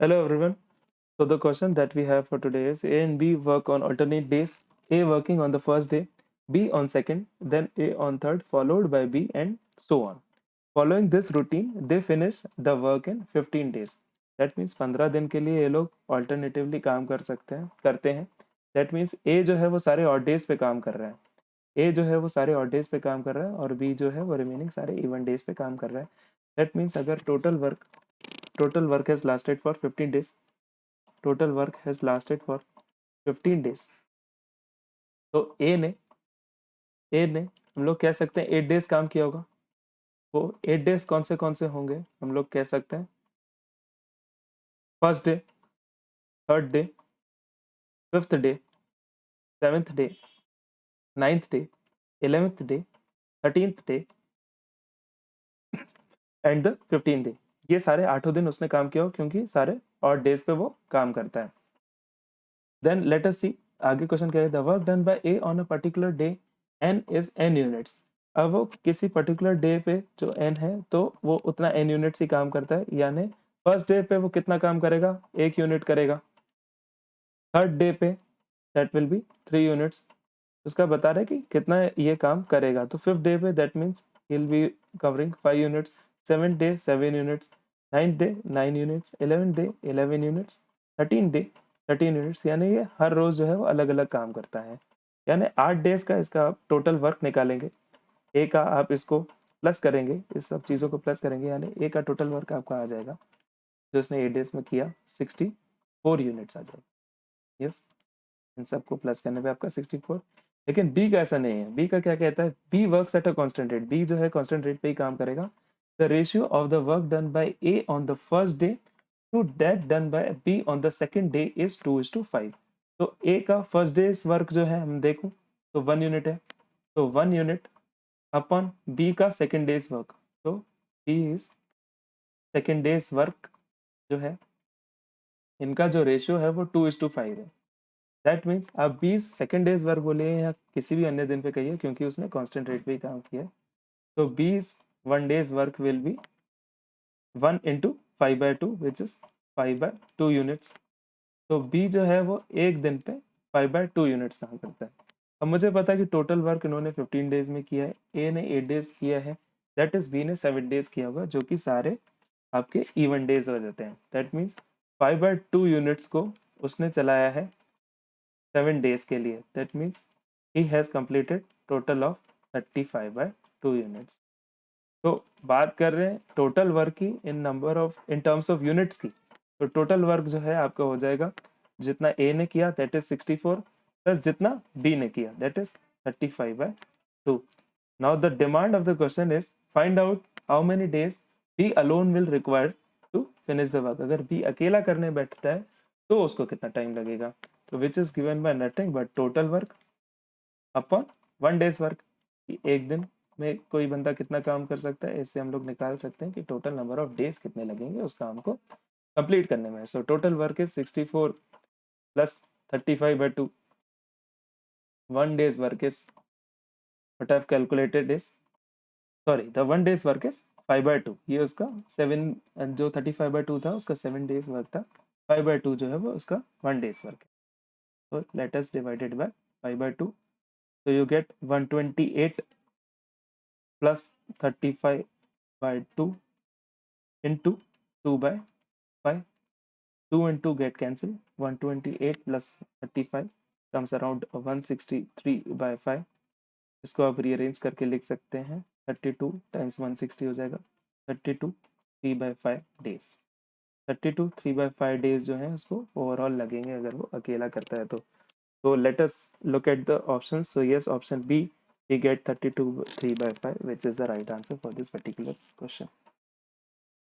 Hello everyone. So the question that we have for today is A and B work on alternate days. A working on the first day, B on second, then A on third, followed by B and so on. Following this routine, they finish the work in 15 days. That means 15 दिन के लिए ये लोग alternatively काम करते हैं. That means A जो है वो सारे ऑड डेज पे काम कर रहा है. ए जो है वो सारे ऑड डेज पे काम कर रहा है और बी जो है वो रिमेनिंग सारे इवन डेज पे काम कर रहा है. दैट मीन्स अगर total work has lasted for 15 days, total work has lasted for 15 days, तो ए ने हम लोग कह सकते हैं 8 डेज काम किया होगा. वो 8 डेज कौन से होंगे हम लोग कह सकते हैं. First day, third day, fifth day, seventh day, ninth day, 11th day, 13th day and the 15th day. ये सारे 8 दिन उसने काम किया हो क्योंकि सारे और डेज पे वो काम करता है. देन लेट अस सी आगे क्वेश्चन क्या है. The work done by A on a particular day N is N units. अब वो किसी पर्टिकुलर डे पे जो एन है तो वो उतना एन यूनिट्स ही काम करता है. यानी फर्स्ट डे पे वो कितना काम करेगा, 1 यूनिट करेगा. थर्ड डे पे दैट विल बी 3 यूनिट्स. उसका बता रहा है कि कितना ये काम करेगा. तो फिफ्थ डे पे that means he will be covering 5 units. Seventh day 7 units, ninth day 9 units, 11th day 11 units, 13th day 13 units. यानी ये हर रोज जो है वो अलग अलग काम करता है. यानी 8 डेज का इसका आप टोटल वर्क निकालेंगे. ए का आप इसको प्लस करेंगे, इस सब चीज़ों को प्लस करेंगे, यानी ए का टोटल वर्क आपका आ जाएगा जो इसने 8 डेज में किया 64 यूनिट्स आ जाएगा. यस, इन सबको प्लस करने पे आपका 64. लेकिन बी का ऐसा नहीं है. बी का क्या कहता है, B works at a constant rate. B जो है कांस्टेंट रेट पे ही काम करेगा. The ratio of the work done by A on the first day to that done by B on the second day is 2:5. तो ए का first days work जो है हम देखूं तो 1 यूनिट है. तो 1 यूनिट अपॉन बी का सेकंड डेज वर्क. तो B is second day's work जो है, इनका जो रेशियो है वो 2:5 है. दैट मीन्स आप 20 सेकेंड डेज वर्क बोलिए या किसी भी अन्य दिन पे कहिए क्योंकि उसने कांस्टेंट रेट पे ही काम किया. तो 20 one days work will be 1 into 5/2 which is 5/2 units. तो बी जो है वो एक दिन पे 5/2 यूनिट्स काम करता है. अब मुझे पता है कि टोटल वर्क इन्होंने 15 डेज में किया है, ए ने 8 डेज किया है. दैट इज बी ने 7 डेज किया होगा जो कि सारे आपके इवन डेज हो जाते हैं. दैट मीन्स 5/2 यूनिट्स को उसने चलाया है 7 डेज के लिए. That means he has completed total of 35/2 units. तो बात कर रहे हैं टोटल वर्क की इन टर्म्स ऑफ यूनिट्स की. तो टोटल वर्क जो है आपका हो जाएगा जितना ए ने किया दैट इज 64 प्लस जितना बी ने किया that is 35/2. Now the demand of the question is find out how many days B alone will require to finish the work. अगर बी अकेला करने बैठता है तो उसको कितना टाइम लगेगा. तो which is given by nothing but total work upon 1 days work. एक दिन में कोई बंदा कितना काम कर सकता है, इससे हम लोग निकाल सकते हैं कि टोटल नंबर ऑफ डेज कितने लगेंगे उस काम को कंप्लीट करने में. So total work is 64 plus 35/2. 1 days work is what I have calculated is sorry the 1 days work is 5/2. ये उसका 7 जो 35/2 था उसका 7 डेज वर्क था. 5/2 जो है वो उसका 1 डेज वर्क है. तो let us divided by 5/2. So you get 128 plus 35/2 into 2/5. 2 and 2 get cancelled. 128 plus 35 comes around 163/5. इसको आप रीअरेंज करके लिख सकते हैं. 32 टाइम्स 160 हो जाएगा 32 3/5 डेज. 32 3/5 डेज जो है उसको ओवरऑल लगेंगे अगर वो अकेला करता है तो. So let us look at the options. So yes, option B, we get 32 3/5, which is the right answer for this particular question.